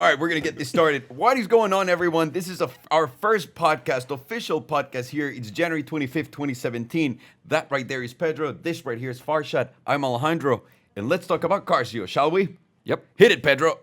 All right, we're going to get this started. What is going on, everyone? This is our first podcast, official podcast here. It's January 25th, 2017. That right there is Pedro. This right here is Farshad. I'm Alejandro. And let's talk about cars, shall we? Yep. Hit it, Pedro.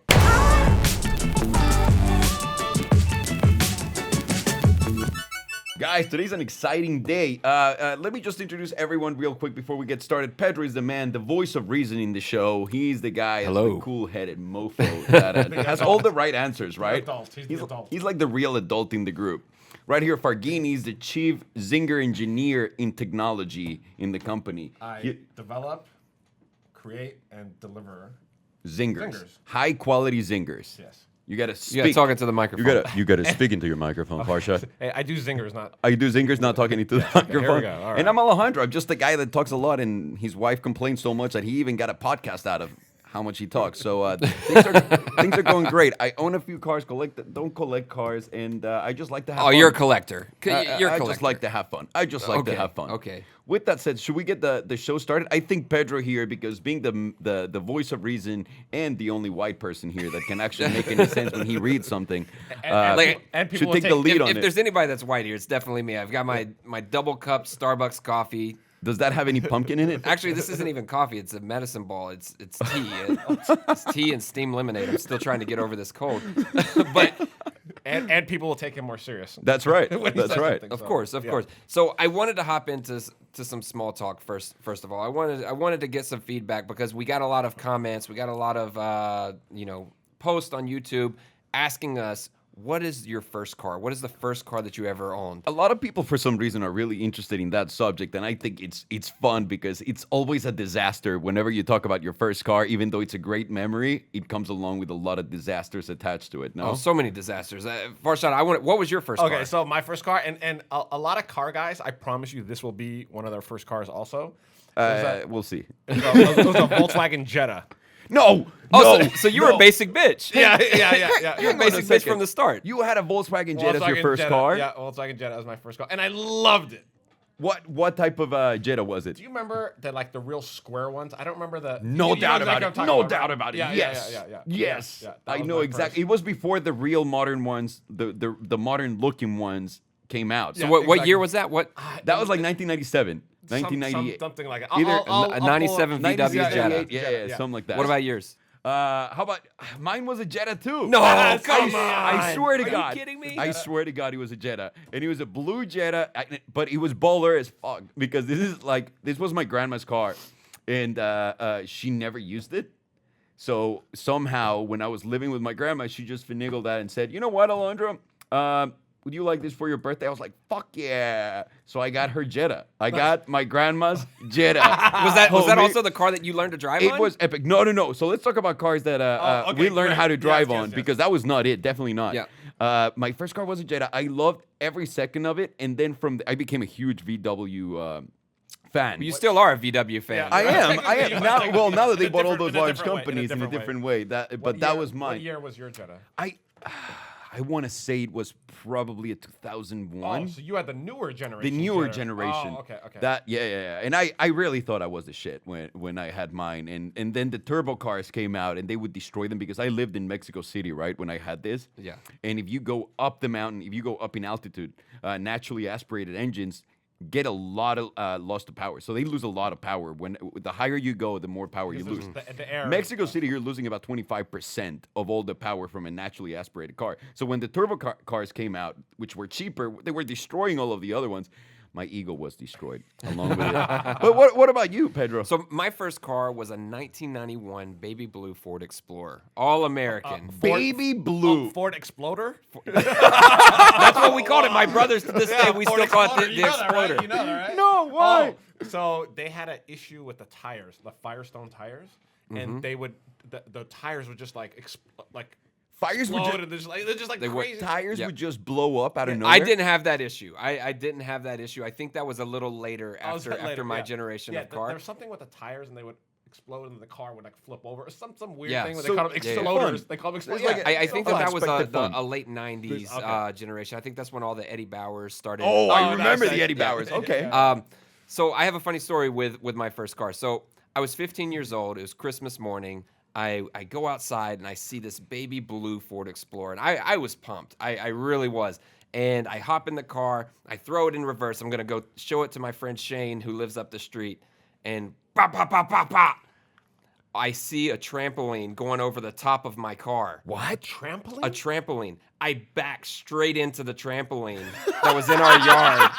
Guys, today's an exciting day. Let me just introduce everyone real quick before we get started. Pedro is the man, the voice of reason in the show. He's the guy, the cool-headed mofo that has all the right answers, right? He's the adult. He's like the real adult in the group. Right here, Fargini is the chief zinger engineer in technology in the company. I develop, create, and deliver zingers. High-quality zingers. Yes. You gotta speak. You gotta talk into the microphone. You gotta speak into your microphone, Farshad. Hey, I do zingers, not. I do zingers, not talking into the microphone. Here we go. All right. And I'm Alejandro. I'm just the guy that talks a lot, and his wife complains so much that he even got a podcast out of how much he talks. So things are going great. I own a few cars, don't collect cars, and I just like to have fun. You're a collector. I just like to have fun. I just like to have fun. Okay. With that said, should we get the show started? I think Pedro here, because being the voice of reason and the only white person here that can actually make any sense when he reads something, and people should take the lead on If it. there's anybody that's white here, it's definitely me. I've got my double cup Starbucks coffee. Does that have any pumpkin in it? Actually, this isn't even coffee. It's a medicine ball. It's tea. It's tea and steamed lemonade. I'm still trying to get over this cold. But and people will take him more serious. That's right. when he That's says right. something, of so, course. So I wanted to hop into some small talk first of all. I wanted to get some feedback because we got a lot of comments. We got a lot of posts on YouTube asking us, what is your first car? What is the first car that you ever owned? A lot of people, for some reason, are really interested in that subject, and I think it's fun because it's always a disaster whenever you talk about your first car. Even though it's a great memory, it comes along with a lot of disasters attached to it. No, Oh, so many disasters. Farshad, what was your first car? Okay, so my first car, and a lot of car guys, I promise you, this will be one of their first cars also. We'll see. It was a Volkswagen Jetta. No. So you were a basic bitch. Yeah. You're a Hang on basic a bitch second. from the start. You had a Volkswagen Jetta as your Volkswagen first Jetta. car. Yeah, Volkswagen Jetta was my first car, and I loved it. What type of Jetta was it? Do you remember the real square ones? I don't remember the. No you know doubt exactly about it. what I'm No talking doubt right? about it. Yeah, Yes. yeah. Yes. Yeah, that I was know my exactly. first. It was before the real modern ones, the modern looking ones came out. So So what year was that? What? that was like 1997, 1998. Something like that. Either a 97 VW 97, Jetta. Yeah, something like that. What about yours? How about mine was a Jetta too? No, come on. I swear to Are God. you kidding me? I swear to God, he was a Jetta, and he was a blue Jetta, but he was baller as fuck because this was my grandma's car, and she never used it. So somehow, when I was living with my grandma, she just finagled that and said, "You know what, Alejandro? Would you like this for your birthday?" I was like, "Fuck yeah!" So I got her Jetta. I got my grandma's Jetta. Was that Homie. also the car that you learned to drive on? It was epic. No. So let's talk about cars that okay, we learned great. how to drive Yes, on yes. because that was not it. Definitely not. Yeah. My first car was a Jetta. I loved every second of it, and then I became a huge VW fan. You still are a VW fan. Yeah. I am. Now, now that they In a bought all different- those in a large different way, companies in a different way, What that year- was mine. What year was your Jetta? I want to say it was probably a 2001. Oh, so you had the newer generation. The newer Jetta. generation. Oh, okay. That yeah. And I really thought I was the shit when I had mine. And then the turbo cars came out and they would destroy them because I lived in Mexico City, right, when I had this. Yeah. And if you go up the mountain, if you go up in altitude, naturally aspirated engines get a lot of loss to power. So they lose a lot of power. When the higher you go, the more power you Because lose. the air. Mexico City, you're losing about 25% of all the power from a naturally aspirated car. So when the turbo cars came out, which were cheaper, they were destroying all of the other ones. My ego was destroyed along with it. But what about you, Pedro? So my first car was a 1991 baby blue Ford Explorer, all American. Baby blue. Ford Exploder. That's what we called it. My brothers to this day, we Ford still call it Exploder. the You know that, right? Exploder. You know that, right? No, why? Oh, so they had an issue with the tires, the Firestone tires, and they would the tires would just Fires would explode, just, and they're just like They would- crazy. tires Yeah. would just blow up out of nowhere. I didn't have that issue. I didn't have that issue. I think that was a little later Oh, was after that later? my Yeah. generation Yeah, of car. there was something with the tires, and they would explode, and the car would like flip over, or some weird Yeah. thing where So- they call them yeah, yeah. exploders. Fun. They call them It's exploders. like I think Oh, that was expected fun. a late 90s Okay. generation. I think that's when all the Eddie Bauers started. Oh, I Oh, remember that's the it. Eddie Bauers. Yeah. Okay. Yeah. So I have a funny story with my first car. So I was 15 years old. It was Christmas morning. I go outside and I see this baby blue Ford Explorer, and I was pumped. I really was. And I hop in the car, I throw it in reverse. I'm gonna go show it to my friend Shane, who lives up the street, and pop, pop, pop, pop, pop. I see a trampoline going over the top of my car. What? Trampoline? A trampoline. I backed straight into the trampoline that was in our yard.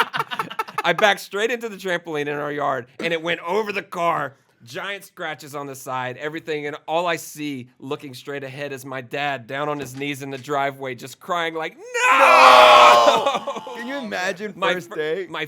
I backed straight into the trampoline in our yard, and it went over the car. Giant scratches on the side, everything, and all I see looking straight ahead is my dad down on his knees in the driveway, just crying like, no! Can you imagine My first day? My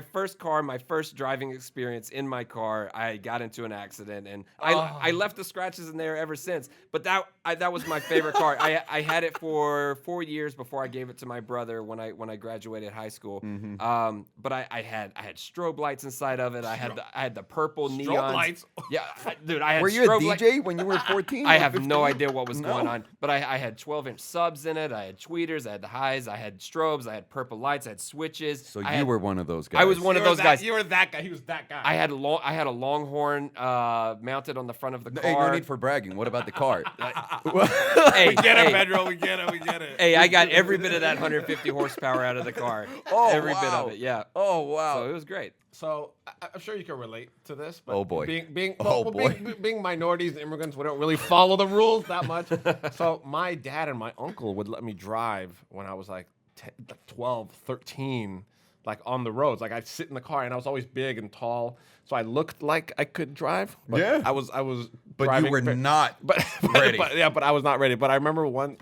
first car, my first driving experience in my car, I got into an accident, and I left the scratches in there ever since. But that was my favorite car. I had it for 4 years before I gave it to my brother when I graduated high school. But I had strobe lights inside of it. I had the purple neon lights. Yeah, dude, I had. Were you a strobe DJ when you were 14? I or have 15? no idea what was going No? on, but I had 12-inch subs in it. I had tweeters, I had the highs, I had strobes, I had purple lights, I had switches. So I you had- were one of those guys. I was one of those guys. You were that guy. He was that guy. I had a Longhorn mounted on the front of the Hey, no car. need for bragging. What about the car? Hey, We get it, hey, Pedro. We get it. We get it. hey, I got every bit of that 150 horsepower out of the car. Oh, every bit wow. of it, yeah. Oh wow. So it was great. So I'm sure you can relate to this. But Oh, boy. Being minorities and immigrants, we don't really follow the rules that much. So my dad and my uncle would let me drive when I was like 12, 13, like on the roads. Like I'd sit in the car, and I was always big and tall, so I looked like I could drive. But Yeah. I was. but driving you were not but, ready. But I was not ready. But I remember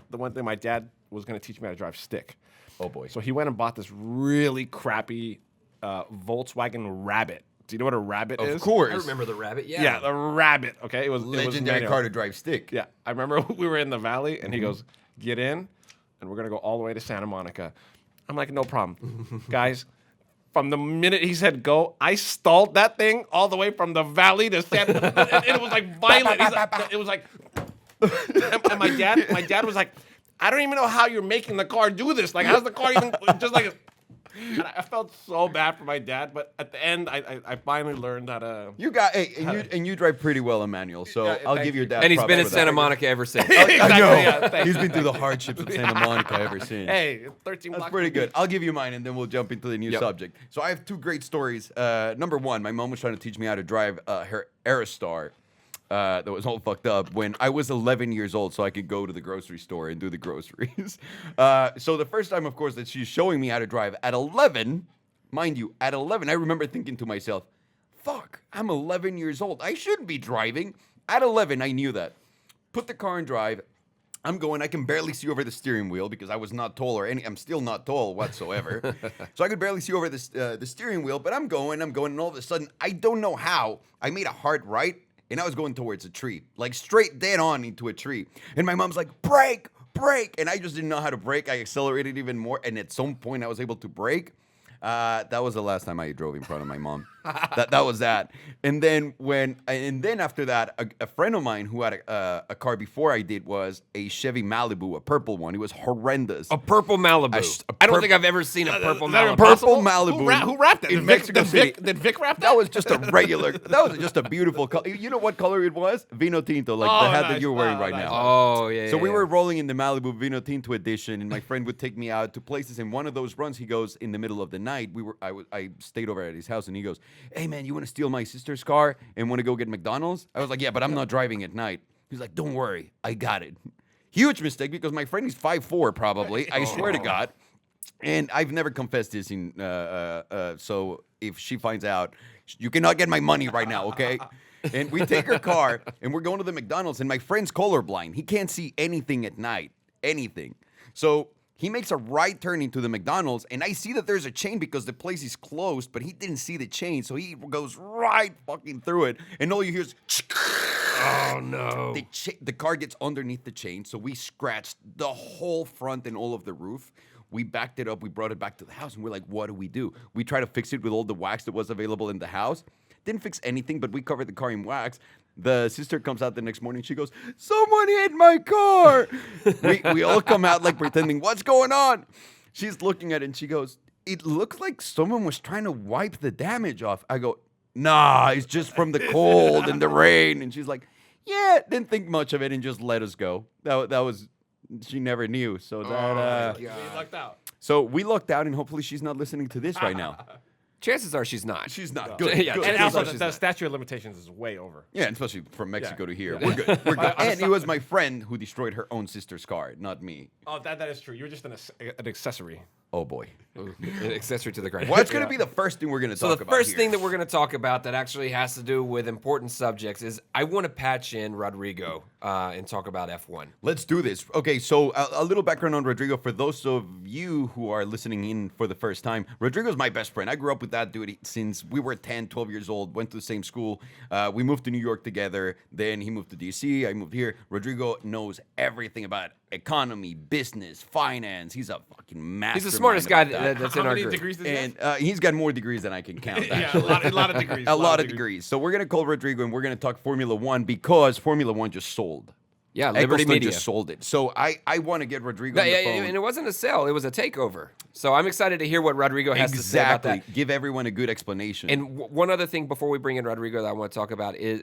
the one thing my dad was going to teach me how to drive stick. Oh boy. So he went and bought this really crappy Volkswagen Rabbit. Do you know what a Rabbit is? Of course. I remember the rabbit. Yeah. Yeah, the Rabbit. Okay, it was Legendary manual. car to drive stick. Yeah, I remember we were in the valley, and he goes, "Get in, and we're gonna go all the way to Santa Monica." I'm like, "No problem, guys." From the minute he said go, I stalled that thing all the way from the valley to Santa. And it was like violent. It was like, and my dad was like, "I don't even know how you're making the car do this. Like, how's the car even just like?" And I felt so bad for my dad, but at the end, I finally learned how to. You got and you drive pretty well, Emmanuel. So Yeah, I'll thank give your you. dad. And he's props been in for Santa that. Monica ever since. I know. Yeah, thank He's you. been through the hardships of Santa Monica ever since. Hey, 13 That's blocks. pretty good. I'll give you mine, and then we'll jump into the new Yep. subject. So I have two great stories. Number one, my mom was trying to teach me how to drive her Aerostar. That was all fucked up when I was 11 years old, so I could go to the grocery store and do the groceries. So the first time, of course, that she's showing me how to drive at 11, mind you, at 11, I remember thinking to myself, fuck, I'm 11 years old. I shouldn't be driving. At 11, I knew that. Put the car in drive. I'm going, I can barely see over the steering wheel because I was not tall I'm still not tall whatsoever. So I could barely see over the steering wheel, but I'm going, and all of a sudden, I don't know how, I made a hard right, and I was going towards a tree, like straight dead on into a tree. And my mom's like, brake, brake. And I just didn't know how to brake. I accelerated even more, and at some point, I was able to brake. That was the last time I drove in front of my mom. That was that. And then after that, a friend of mine who had a car before I did was a Chevy Malibu, a purple one. It was horrendous. A purple Malibu. I don't think I've ever seen a purple Malibu. Purple Malibu. Who wrapped it? in Mexico City? Did Vic wrap that? That was just a regular. That was just a beautiful color. You know what color it was? Vino Tinto, like the hat that nice. you're wearing right Nice. now. Oh, yeah. So we were rolling in the Malibu Vino Tinto edition, and my friend would take me out to places. And one of those runs, he goes in the middle of the night. I stayed over at his house, and he goes, "Hey man, you want to steal my sister's car and want to go get McDonald's?" I was like, "Yeah, but I'm not driving at night." He's like, "Don't worry, I got it." Huge mistake because my friend is 5'4", probably. I swear to God. And I've never confessed this in. So if she finds out, you cannot get my money right now, okay? And we take her car, and we're going to the McDonald's, and my friend's colorblind. He can't see anything at night, anything. So he makes a right turn into the McDonald's, and I see that there's a chain because the place is closed, but he didn't see the chain, so he goes right fucking through it, and all you hear is... Oh, no. The car gets underneath the chain, so we scratched the whole front and all of the roof. We backed it up, we brought it back to the house, and we're like, what do? We try to fix it with all the wax that was available in the house. Didn't fix anything, but we covered the car in wax. The sister comes out the next morning, she goes, "Someone hit my car!" we all come out like pretending, what's going on? She's looking at it, and she goes, "It looks like someone was trying to wipe the damage off." I go, "Nah, it's just from the cold and the rain." And she's like, yeah, didn't think much of it and just let us go. That was, she never knew. So that, We lucked out. so we lucked out, and hopefully she's not listening to this right now. Chances are she's not. She's not. Good. Yeah, good. And Chances also, are she's the not. statute of limitations is way over. Yeah, and especially from Mexico to here. Yeah. We're good. We're good. I'm And it was my friend who destroyed her own sister's car, not me. Oh, that is true. You're just an accessory. Oh boy. An accessory to the crime. What's going to be the first thing we're going to So talk the about first here? thing that we're going to talk about that actually has to do with important subjects is I want to patch in Rodrigo and talk about F1. Let's do this. Okay, so a little background on Rodrigo for those of you who are listening in for the first time. Rodrigo's my best friend. I grew up with that dude since we were 10, 12 years old, went to the same school. We moved to New York together. Then he moved to DC. I moved here. Rodrigo knows everything about economy, business, finance. He's a fucking master. He's the smartest guy that's How in our many group. degrees does he And have? he's got more degrees than I can count. Yeah, Actually. a lot of degrees. A lot of degrees. So we're gonna call Rodrigo and we're gonna talk Formula One because Formula One just sold. Yeah, Liberty Eccleston Media. just sold it. So I want to get Rodrigo on Yeah, the phone. and it wasn't a sell; it was a takeover. So I'm excited to hear what Rodrigo has to say about Exactly. that. Give everyone a good explanation. And one other thing before we bring in Rodrigo that I want to talk about is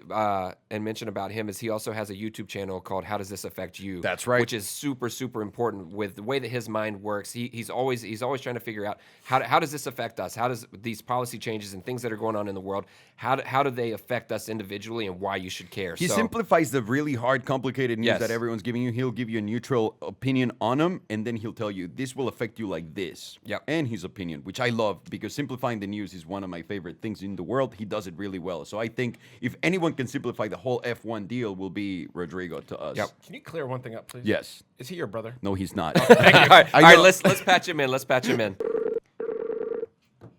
and mention about him is he also has a YouTube channel called How Does This Affect You? That's right. Which is super important with the way that his mind works. He's always trying to figure out how does this affect us? How does these policy changes and things that are going on in the world how do they affect us individually and why you should care? he So- simplifies the really hard, complicated news Yes. that everyone's giving you. He'll give you a neutral opinion on them, and then he'll tell you this will affect you like this. Yep. And his opinion, which I love because simplifying the news is one of my favorite things in the world. He does it really well. So I think if anyone can simplify the whole F1 deal, will be Rodrigo to us. Yep. Can you clear one thing up, please? Yes. Is he your brother? No, he's not. all right, I all right, know- let's patch him in. Let's patch him in.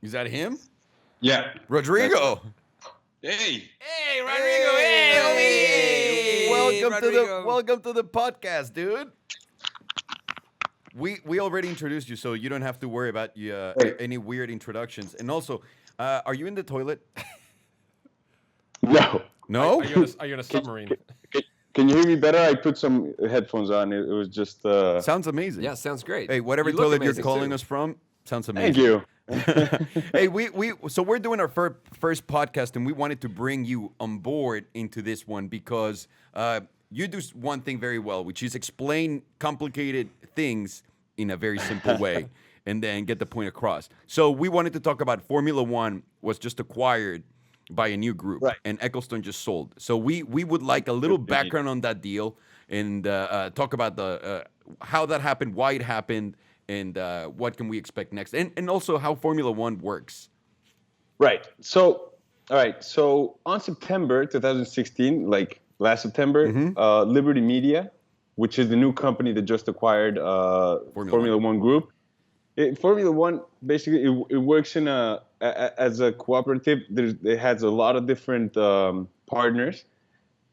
Is that him? Yeah. Rodrigo. Hey. Hey, Rodrigo! Hey, Welcome to the podcast, dude. We already introduced you, so you don't have to worry about any weird introductions. And also, are you in the toilet? No. No. Are you in a submarine? Can you hear me better? I put some headphones on. It was just. Sounds amazing. Yeah, sounds great. Hey, whatever You look toilet you're amazing, calling too. us from, sounds amazing. Thank you. Hey, so we're doing our first podcast, and we wanted to bring you on board into this one because you do one thing very well, which is explain complicated things in a very simple way, and then get the point across. So we wanted to talk about Formula One was just acquired by a new group, Right. and Eccleston just sold. So we would like a little background on that deal and talk about the how that happened, why it happened, and what can we expect next, and also how Formula One works. Right. So, all right. So on September 2016, like last September, Liberty Media, which is the new company that just acquired Formula One Group. Formula One basically it works in as a cooperative. It has a lot of different partners,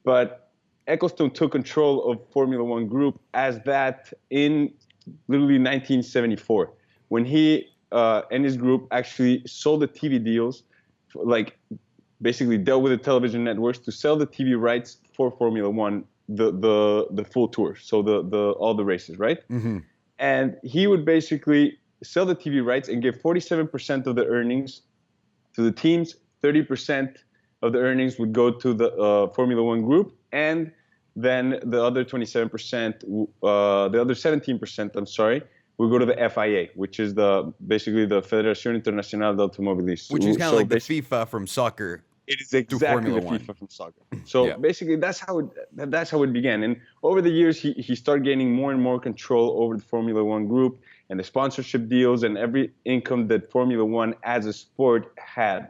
but Eccleston took control of Formula One Group as that in literally 1974 when he and his group actually sold the TV deals, like basically dealt with the television networks to sell the TV rights for Formula One, the full tour, so the all the races, right? And he would basically sell the TV rights and give 47% of the earnings to the teams, 30% of the earnings would go to the Formula One group, and then the other 27%, the other 17%, I'm sorry, would go to the FIA, which is basically the Federación Internacional de Automovilistas. Which is kind of So like the basically, FIFA from soccer. it is exactly Formula the One. FIFA from soccer. So Yeah. basically, that's how it began. And over the years, he started gaining more and more control over the Formula One group and the sponsorship deals and every income that Formula One as a sport had.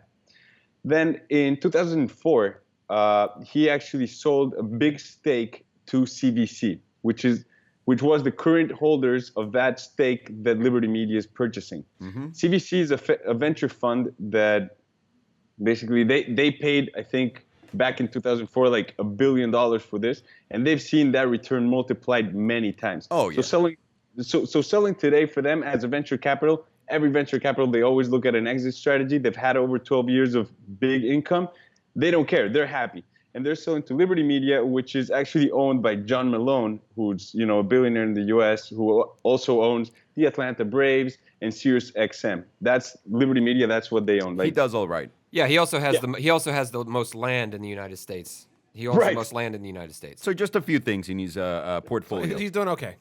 Then in 2004, he actually sold a big stake to CVC, which was the current holders of that stake that Liberty Media is purchasing. CVC is a venture fund that basically they paid, I think, back in 2004, like $1 billion for this, and they've seen that return multiplied many times. Oh, yeah. So selling today for them as a venture capital, every venture capital, they always look at an exit strategy. They've had over 12 years of big income. They don't care. They're happy. And they're selling to Liberty Media, which is actually owned by John Malone, who's a billionaire in the U.S., who also owns the Atlanta Braves and Sirius XM. That's Liberty Media. That's what they own. He does all right. Yeah, he also has the most land in the United States. He owns the Right. most land in the United States. So just a few things in his portfolio. He's doing okay.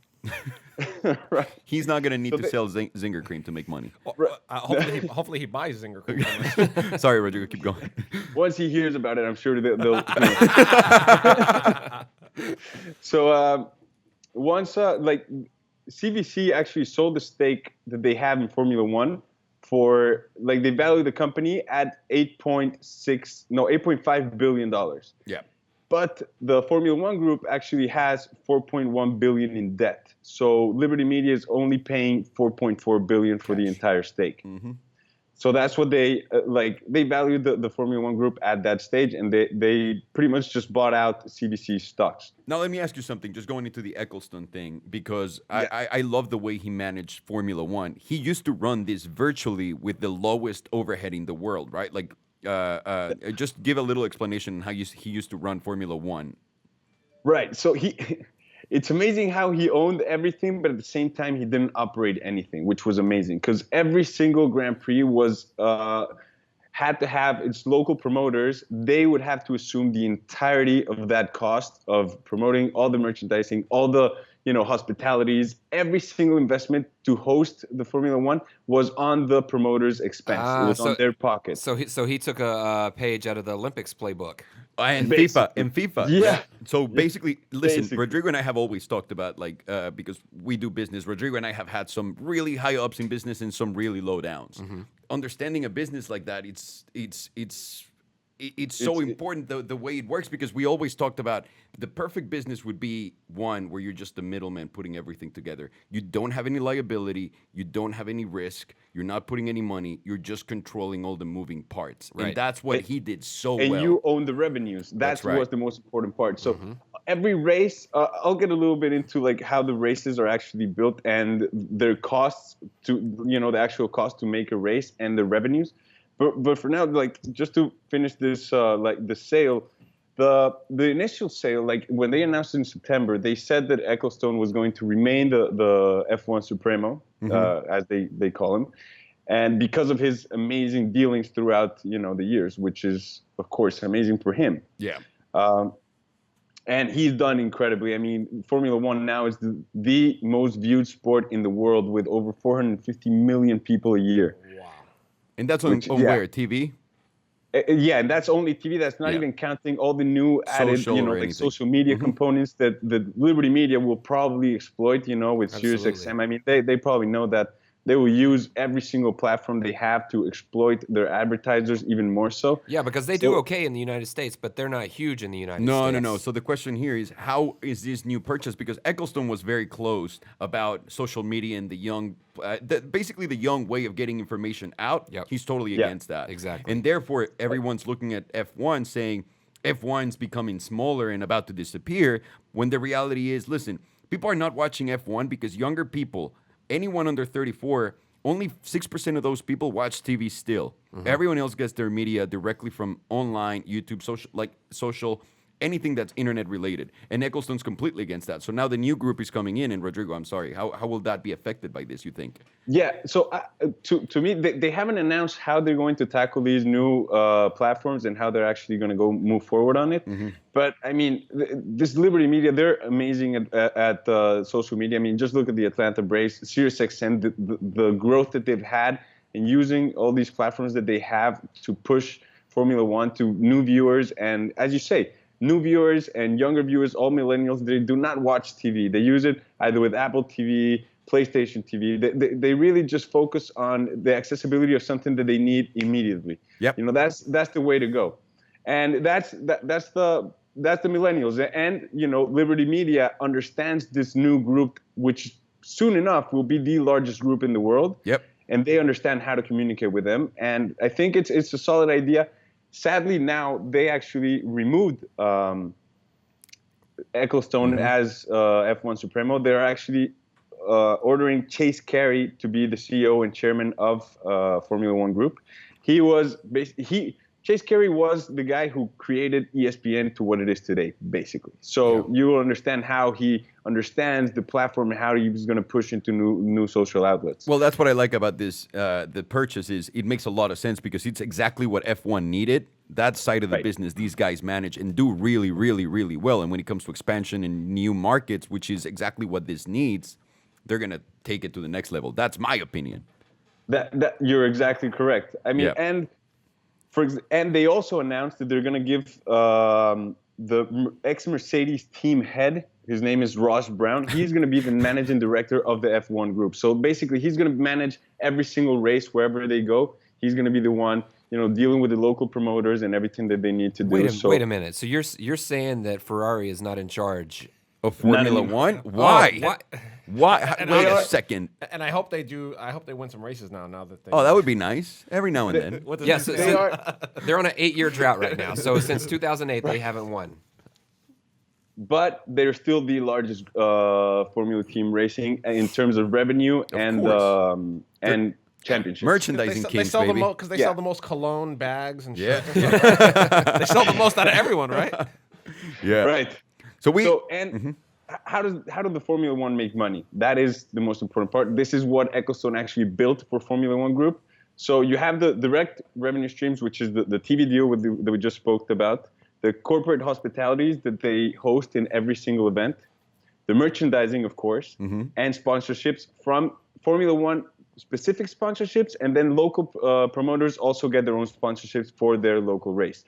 Right. He's not going to need So to they- sell Zinger cream to make money. Well, hopefully he buys Zinger Cream from us. Sorry, Rodrigo, keep going. Once he hears about it, I'm sure they'll. So once like CVC actually sold the stake that they have in Formula One for like they value the company at $8.5 billion. Yeah. But the Formula One group actually has 4.1 billion in debt. So Liberty Media is only paying 4.4 billion for the entire stake. Mm-hmm. So that's what they like. They valued the Formula One group at that stage, and they pretty much just bought out CVC stocks. Now let me ask you something. Just going into the Eccleston thing, because I love the way he managed Formula One. He used to run this virtually with the lowest overhead in the world, right? Like, just give a little explanation on how he used to run Formula One. Right. So it's amazing how he owned everything, but at the same time he didn't operate anything, which was amazing because every single Grand Prix was had to have its local promoters. They would have to assume the entirety of that cost of promoting all the merchandising, all the hospitalities, every single investment to host the Formula One was on the promoter's expense. It was on their pocket. So he took a page out of the Olympics playbook. And Basically. FIFA. Yeah. So basically, listen, Basically. Rodrigo and I have always talked about, like, because we do business, Rodrigo and I have had some really high ups in business and some really low downs. Mm-hmm. Understanding a business like that, it's so important the way it works, because we always talked about the perfect business would be one where you're just the middleman putting everything together. You don't have any liability, you don't have any risk, you're not putting any money, you're just controlling all the moving parts. Right. And that's what he did so And well. you own the revenues. That's right. what's the most important part. So every race, I'll get a little bit into like how the races are actually built and their costs to, the actual cost to make a race and the revenues. But for now, like just to finish this, like the sale, the initial sale, like when they announced in September, they said that Ecclestone was going to remain the F1 Supremo, as they call him, and because of his amazing dealings throughout the years, which is of course amazing for him. Yeah. And he's done incredibly. I mean, Formula One now is the most viewed sport in the world with over 450 million people a year. And that's on where? TV? Yeah, and that's only TV. That's not even counting all the new added, Social or like anything. social media components that the Liberty Media will probably exploit, with SiriusXM. I mean, they probably know that they will use every single platform they have to exploit their advertisers even more so. Yeah, because they do okay in the United States, but they're not huge in the United States. No. So the question here is, how is this new purchase? Because Ecclestone was very close about social media and the young, basically the young way of getting information out. Yep. He's totally against that. Exactly. And therefore, everyone's looking at F1 saying F1's becoming smaller and about to disappear, when the reality is, listen, people are not watching F1 because younger people, anyone under 34, only 6% of those people watch TV still. Everyone else gets their media directly from online, YouTube, social, anything that's internet related. And Ecclestone's completely against that. So now the new group is coming in, and Rodrigo, I'm sorry, how will that be affected by this, you think? Yeah, so to me, they haven't announced how they're going to tackle these new platforms and how they're actually going to move forward on it. But I mean, this Liberty Media, they're amazing at social media. I mean, just look at the Atlanta Braves, SiriusXM, the growth that they've had in using all these platforms that they have to push Formula One to new viewers. And as you say, new viewers and younger viewers, all millennials, they do not watch TV. They use it either with Apple TV, PlayStation TV. They really just focus on the accessibility of something that they need immediately. Yep. That's the way to go. And that's the millennials. And, Liberty Media understands this new group, which soon enough will be the largest group in the world. Yep. And they understand how to communicate with them. And I think it's a solid idea. Sadly, now they actually removed Ecclestone as F1 Supremo. They're actually ordering Chase Carey to be the CEO and chairman of Formula One Group. Chase Carey was the guy who created ESPN to what it is today, basically. So you will understand how he understands the platform and how he's going to push into new social outlets. Well, that's what I like about this. The purchase is it makes a lot of sense because it's exactly what F1 needed. That side of the business, these guys manage and do really, really, really well. And when it comes to expansion in new markets, which is exactly what this needs, they're going to take it to the next level. That's my opinion. That you're exactly correct. I mean, and they also announced that they're going to give the ex-Mercedes team head, his name is Ross Brown, he's going to be the managing director of the F1 group. So basically, he's going to manage every single race wherever they go. He's going to be the one, dealing with the local promoters and everything that they need to do. Wait a minute. So you're saying that Ferrari is not in charge of Formula One? Why? Why? Wait a second. And I hope they do. I hope they win some races now. That they. Oh, that would be nice. Every now and then. Yes, they're on an 8-year drought right now. So since 2008, they haven't won. But they're still the largest Formula team racing in terms of revenue and championships. Merchandising they sell baby. Because they sell the most cologne bags and shit. Yeah. They sell the most out of everyone, right? Yeah. Right. So how does the Formula One make money? That is the most important part. This is what Ecclestone actually built for Formula One Group. So you have the direct revenue streams, which is the TV deal that we just spoke about, the corporate hospitalities that they host in every single event, the merchandising, of course, and sponsorships from Formula One specific sponsorships, and then local promoters also get their own sponsorships for their local race.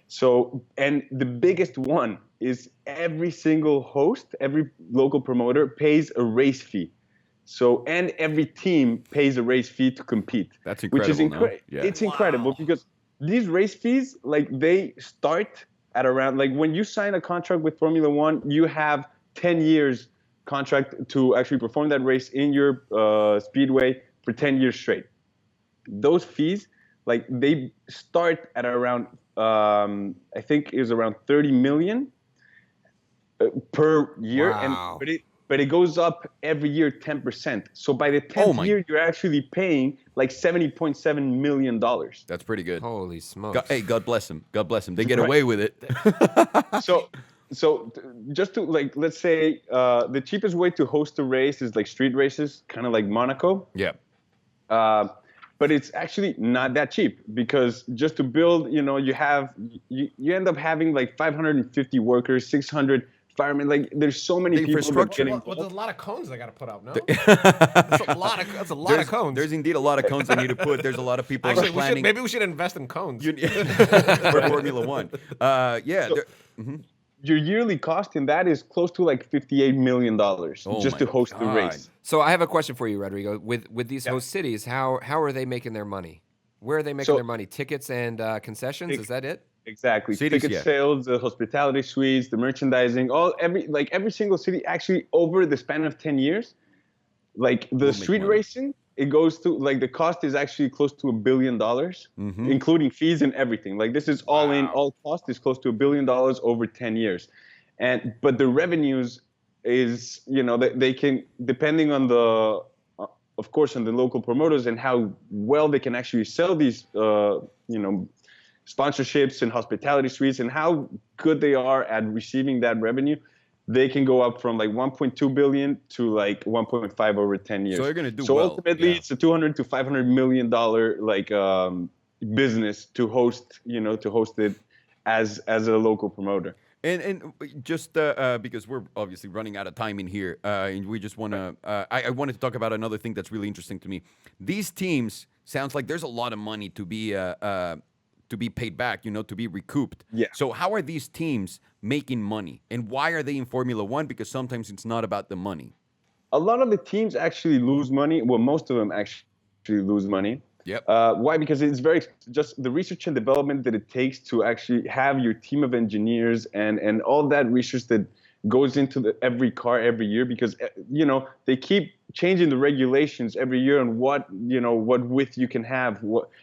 So, and the biggest one is every single host, every local promoter pays a race fee. So, and every team pays a race fee to compete. That's incredible. Which is It's incredible because these race fees, they start at around, when you sign a contract with Formula One, you have 10 years contract to actually perform that race in your speedway for 10 years straight. Those fees, they start at around, I think it was around 30 million per year. Wow. But it goes up every year 10%. So by the 10th year, you're actually paying $70.7 million. That's pretty good. Holy smokes. God bless him. God bless him. They get away with it. So just to let's say the cheapest way to host a race is street races, kind of like Monaco. Yeah. But it's actually not that cheap because just to build, you end up having 550 workers, 600 firemen. There's so many people. Infrastructure. Well, there's a lot of cones they got to put up. No, that's a lot of cones. There's indeed a lot of cones they need to put. There's a lot of people actually planning. Maybe we should invest in cones for Formula One. Your yearly cost in that is close to $58 million just to host the race. So I have a question for you, Rodrigo. With these host cities, how are they making their money? Where are they making their money? Tickets and concessions? Is that it? Exactly. Ticket sales, the hospitality suites, the merchandising, every single city actually over the span of 10 years, the street racing, it goes to the cost is actually close to $1 billion, including fees and everything. This is all in, all cost is close to $1 billion over 10 years. But the revenues is, they can, depending on of course, on the local promoters and how well they can actually sell these, sponsorships and hospitality suites and how good they are at receiving that revenue, they can go up from 1.2 billion to 1.5 over 10 years. So they're going to do well. So ultimately, it's a 200 to 500 million dollar business to host, it as a local promoter. And just because we're obviously running out of time in here, and we just want to, I wanted to talk about another thing that's really interesting to me. These teams sounds like there's a lot of money to be paid back, to be recouped. Yeah. So how are these teams making money, and why are they in Formula One? Because sometimes it's not about the money. A lot of the teams actually lose money. Well, most of them actually lose money. Yep. Why? Because it's just the research and development that it takes to actually have your team of engineers and all that research that goes into every car every year, because they keep changing the regulations every year on what width you can have,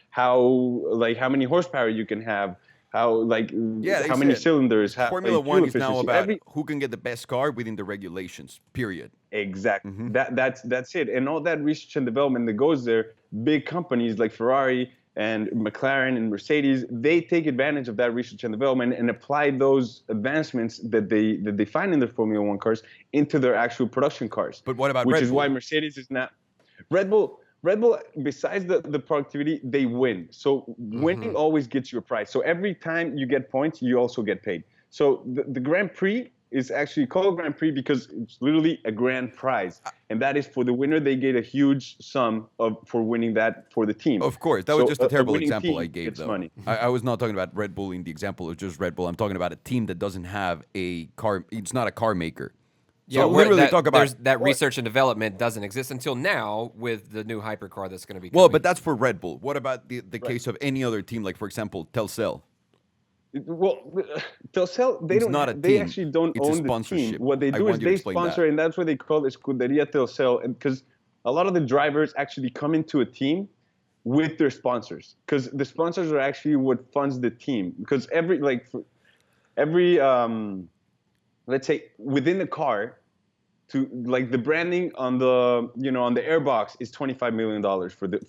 how many horsepower you can have, how many cylinders. Formula One is now about who can get the best car within the regulations. Period. Exactly. That's it. And all that research and development that goes there, big companies like Ferrari and McLaren and Mercedes, they take advantage of that research and development and apply those advancements that they find in their Formula One cars into their actual production cars. But what about which Red is Bull? why Mercedes is not Red Bull. Besides the productivity, they win. So winning always gets you a prize. So every time you get points, you also get paid. So the Grand Prix is actually called Grand Prix because it's literally a grand prize, and that is for the winner. They get a huge sum for winning that for the team. Of course, that was just a terrible winning example team I gave, gets though. money. I was not talking about Red Bull in the example of just Red Bull. I'm talking about a team that doesn't have a car. It's not a car maker. Yeah, So literally talk about that research and development doesn't exist until now with the new hypercar that's going to be coming. well, but that's for Red Bull. What about the case of any other team, like for example, Telcel? Well, Telcel, they It's don't. not a they team. actually don't It's a own the sponsorship. team. What they I do is want you to they explain sponsor, that. and that's what they call Escuderia Telcel, because a lot of the drivers actually come into a team with their sponsors, because the sponsors are actually what funds the team. Because every let's say within the car, to like the branding on the on the airbox is $25 million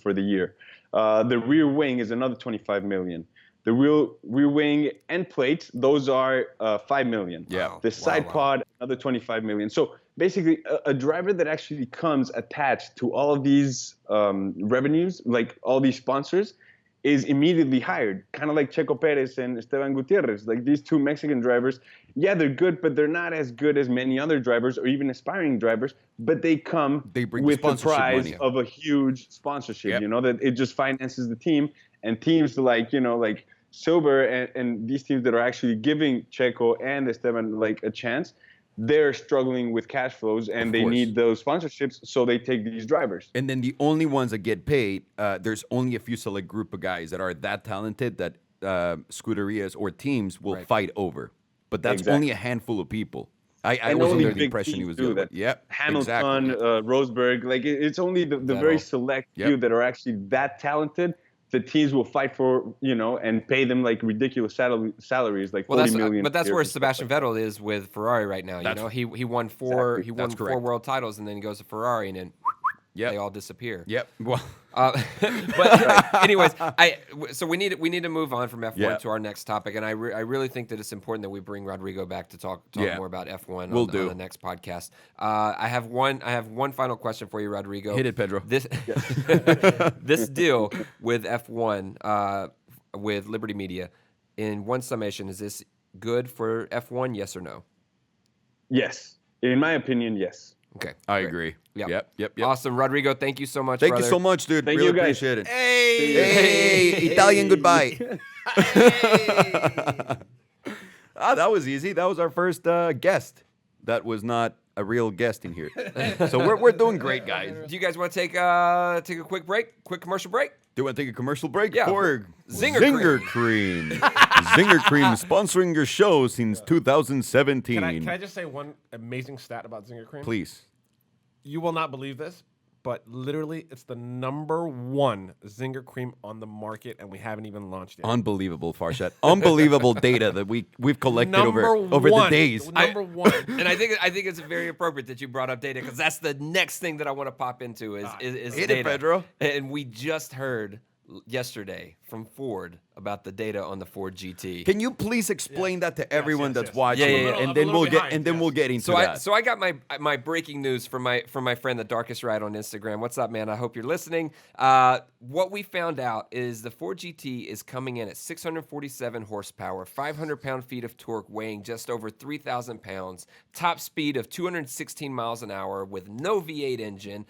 for the year. The rear wing is another $25 million. The rear wing end plates, those are $5 million. Yeah. The side pod, another $25 million. So basically, a driver that actually comes attached to all of these revenues, like all these sponsors, is immediately hired. Kind of like Checo Perez and Esteban Gutierrez. Like these two Mexican drivers, yeah, they're good, but they're not as good as many other drivers or even aspiring drivers. But they come bring with the sponsorship prize money. of a huge sponsorship. Yep. That it just finances the team. And teams like like Silver and these teams that are actually giving Checo and Esteban like a chance, they're struggling with cash flows and they need those sponsorships, so they take these drivers. And then the only ones that get paid, there's only a few select group of guys that are that talented that scuderias or teams will fight over. But that's only a handful of people. I was under the impression he was doing that. Yep, Hamilton, Rosberg, like it's only the very select few that are actually that talented. The teams will fight for, and pay them like ridiculous salaries, like 40 million. But that's where Sebastian Vettel is with Ferrari right now. He won four world titles, and then he goes to Ferrari, and then they all disappear. Yep. Well, but anyways, so we need to move on from F1 to our next topic, and I really think that it's important that we bring Rodrigo back to talk more about F1 on the next podcast. I have one final question for you, Rodrigo. Hit it, Pedro. This deal with F1 with Liberty Media, in one summation, is this good for F1? Yes or no? Yes, in my opinion, yes. Okay, I agree. Yep. Awesome, Rodrigo. Thank you so much. Thank you so much, dude. Thank really you, guys. appreciate it. Hey, Italian goodbye. That was easy. That was our first guest. That was not a real guest in here. So we're doing great, guys. Do you guys want to take a quick commercial break? Do you want to take a commercial break? Yeah. For Zinger Cream. Zinger Cream sponsoring your show since 2017. Can I just say one amazing stat about Zinger Cream? Please. You will not believe this, but literally it's the #1 Zinger Cream on the market, and we haven't even launched it. Unbelievable, Farshad. Unbelievable data that we've collected over the days. #1. And I think it's very appropriate that you brought up data, because that's the next thing that I want to pop into is Hit data. it, Pedro. And we just heard yesterday from Ford about the data on the Ford GT. Can you please explain that to everyone that's yes. watching? Yeah. And then we'll get into that. So I got my breaking news from my friend The Darkest Ride on Instagram. What's up, man? I hope you're listening. What we found out is the Ford GT is coming in at 647 horsepower, 500 pound-feet of torque, weighing just over 3,000 pounds, top speed of 216 miles an hour with no V8 engine.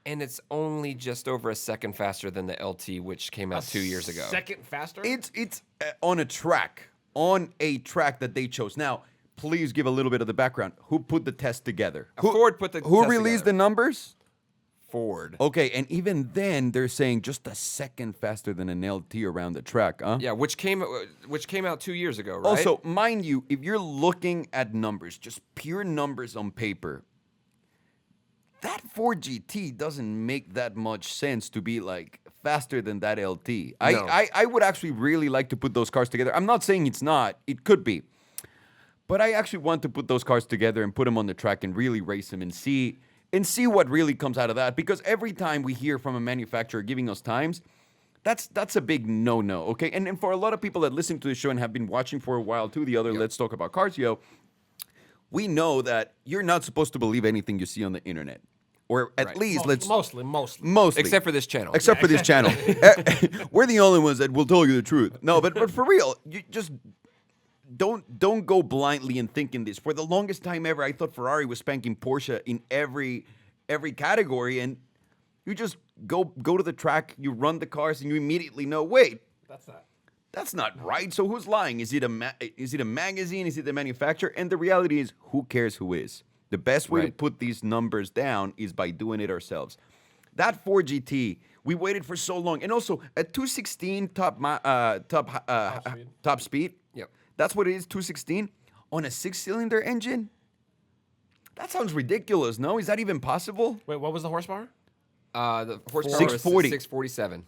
And it's only just over a second faster than the LT, which came out 2 years ago. Second faster? It's on a track that they chose. Now, please give a little bit of the background. Who put the test together? Ford put the Who test released together. the numbers? Ford. Okay, and even then they're saying just a second faster than an LT around the track, huh? Yeah, which came out 2 years ago, right? Also, mind you, if you're looking at numbers, just pure numbers on paper, that Ford GT doesn't make that much sense to be like faster than that LT. No. I would actually really like to put those cars together. I'm not saying it's not. It could be. But I actually want to put those cars together and put them on the track and really race them and see what really comes out of that. Because every time we hear from a manufacturer giving us times, That's a big no-no, okay? And for a lot of people that listen to the show and have been watching for a while too, the other Let's Talk About Cars, we know that you're not supposed to believe anything you see on the internet. Or at least mostly. Except for this channel. Except for this channel. We're the only ones that will tell you the truth. No, but for real, you just don't go blindly in thinking this. For the longest time ever, I thought Ferrari was spanking Porsche in every category, and you just go to the track, you run the cars, and you immediately know, wait, that's not right. So who's lying? Is it a magazine? Is it the manufacturer? And the reality is, who cares who is? The best way to put these numbers down is by doing it ourselves. That 4GT, we waited for so long, and also at 216 top speed. Yep. That's what it is. 216 on a 6-cylinder engine. That sounds ridiculous. No, is that even possible? Wait, what was the horsepower? The horsepower 640. is 647.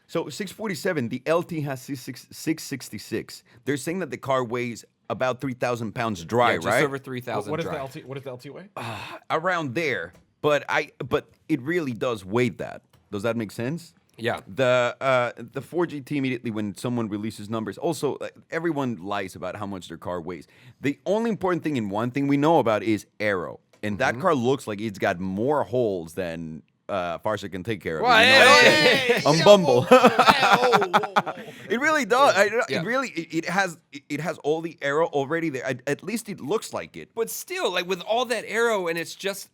So 647. The LT has 666. They're saying that the car weighs about 3,000 pounds dry, Just right? over 3,000 What is dry. the LT? What does the LT weigh? Around there. But it really does weigh that. Does that make sense? Yeah. The 4GT immediately when someone releases numbers. Also, everyone lies about how much their car weighs. The only important thing and one thing we know about is aero, and that car looks like it's got more holes than Farshad can take care of. On Bumble. It really does. It has all the aero already there. At least it looks like it. But still, like with all that aero, and it's just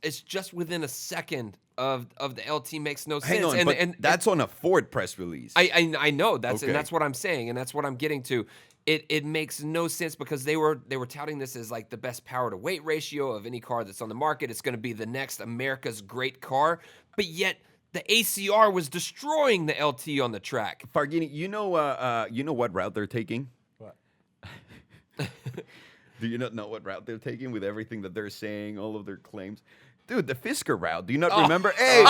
within a second of the LT makes no sense. Hang on, but that's on a Ford press release. I know that's Okay. and that's what I'm saying, and that's what I'm getting to. It makes no sense because they were touting this as like the best power to weight ratio of any car that's on the market. It's going to be the next America's great car, but yet the ACR was destroying the LT on the track. Fargini, you know what route they're taking? What? Do you not know what route they're taking with everything that they're saying, all of their claims? Dude, the Fisker route. Do you not remember? Hey,